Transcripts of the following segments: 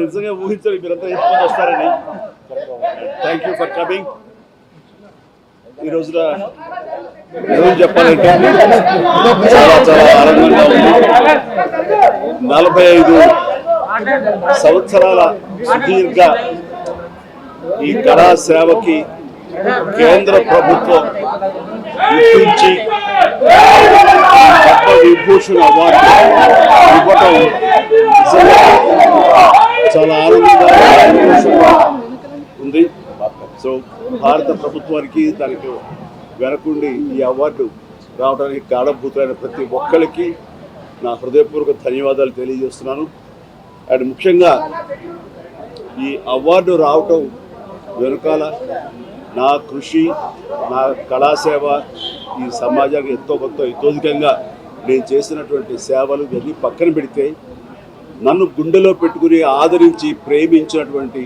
నిజంగా ఊహించాలి మీరంతా ఎంతమంది వస్తారని. Thank you for coming. ఈ రోజున నిజం చెప్పాలంటే చాలా చాలా ఆనందంగా ఉంది. 45 సంవత్సరాల సుదీర్ఘ ఈ కళా సేవకి కేంద్ర ప్రభుత్వం గుర్తించి పద్మవిభూషణ్ అవార్డు ఇవ్వటం చాలా ఆనందంగా ఉంది. సో భారత ప్రభుత్వానికి దానికి వెనకుండి ఈ అవార్డు రావడానికి కారణభూతులైన ప్రతి ఒక్కరికి నా హృదయపూర్వక ధన్యవాదాలు తెలియజేస్తున్నాను. అండ్ ముఖ్యంగా ఈ అవార్డు రావటం వెనుకాల నా కృషి, నా కళాసేవ ఈ సమాజానికి ఎంతో కొంత ఇతోధికంగా నేను చేసినటువంటి సేవలు ఇవన్నీ పక్కన పెడితే నన్ను గుండెలో పెట్టుకుని ఆదరించి ప్రేమించినటువంటి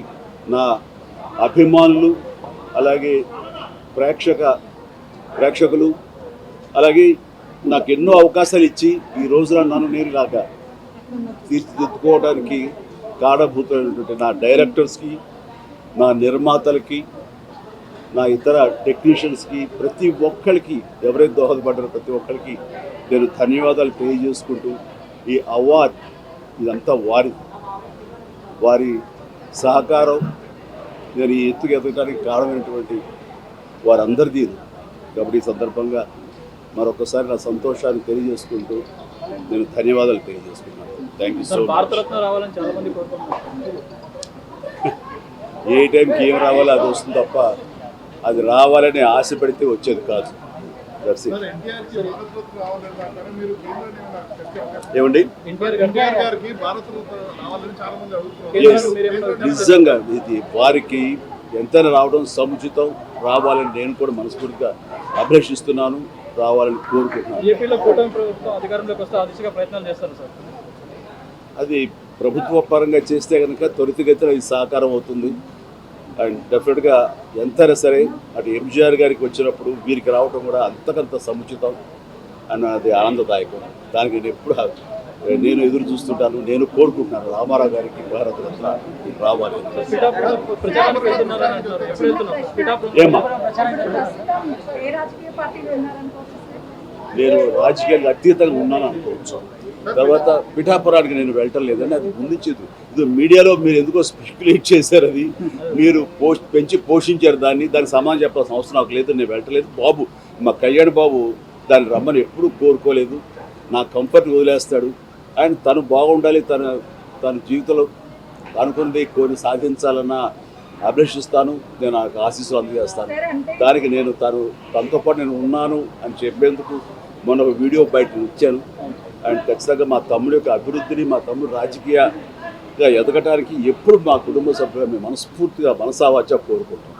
నా అభిమానులు, అలాగే ప్రేక్షకులు, అలాగే నాకు ఎన్నో అవకాశాలు ఇచ్చి ఈ రోజున నన్ను నేను లాగా తీర్చిదిద్దుకోవడానికి కారణభూతమైనటువంటి నా డైరెక్టర్స్కి, నా నిర్మాతలకి, నా ఇతర టెక్నీషియన్స్కి, ప్రతి ఒక్కరికి ఎవరైతే దోహదపడ్డారో ప్రతి ఒక్కరికి నేను ధన్యవాదాలు తెలియజేసుకుంటూ ఈ అవార్డ్ ఇదంతా వారి సహకారం నేను ఈ ఎత్తుకు ఎదగడానికి కారణమైనటువంటి వారందరిది. కాబట్టి ఈ సందర్భంగా మరొకసారి నా సంతోషాన్ని తెలియజేసుకుంటూ నేను ధన్యవాదాలు తెలియజేసుకున్నాను. Thank you so much. ఏ టైంకి ఏం రావాలో అది వస్తుంది తప్ప అది రావాలని ఆశ పెడితే వచ్చేది కాదు. ఏమండి నిజంగా ఇది వారికి ఎంతైనా రావడం సముచితం, రావాలని నేను కూడా మనస్ఫూర్తిగా అభిలషిస్తున్నాను, రావాలని కోరుకుంటున్నాను. అది ప్రభుత్వ పరంగా చేస్తే కనుక త్వరితగతిన ఇది సహకారం అవుతుంది. అండ్ డెఫినెట్గా ఎంతైనా సరే అటు ఎంజీఆర్ గారికి వచ్చినప్పుడు వీరికి రావటం కూడా అంతకంత సముచితం అన్నది ఆనందదాయకం. దానికి నేను ఎదురు చూస్తుంటాను, నేను కోరుకుంటున్నాను రామారావు గారికి భారతరత్న రావాలి. ఏమా నేను రాజకీయాలకు అతీతంగా ఉన్నాను అనుకోవచ్చు. తర్వాత పిఠాపురానికి నేను వెళ్ళటం లేదని అది ముందుంచేది. ఇది మీడియాలో మీరు ఎందుకో స్పెక్యులేట్ చేశారు, అది మీరు పెంచి పోషించారు దానికి సమాధానం చెప్పాల్సిన అవసరం నాకు లేదు. నేను వెళ్ళటలేదు. బాబు మా కళ్యాణ్ బాబు దాన్ని రమ్మని ఎప్పుడూ కోరుకోలేదు. నా కంఫర్ట్ వదిలేస్తాడు. అండ్ తను బాగుండాలి, తన జీవితంలో అనుకుంది కొన్ని సాధించాలన్న అభిలషిస్తాను. నేను నాకు ఆశీస్సులు అందజేస్తాను. దానికి నేను తనతో పాటు నేను ఉన్నాను అని చెప్పేందుకు మొన్న ఒక వీడియో బయట ఇచ్చాను. అండ్ ఖచ్చితంగా మా తమ్ముడు యొక్క అభివృద్ధిని, మా తమ్ముడు రాజకీయంగా ఎదగటానికి ఎప్పుడు మా కుటుంబ సభ్యులు మేము మనస్ఫూర్తిగా మనసావాచ కోరుకుంటాం.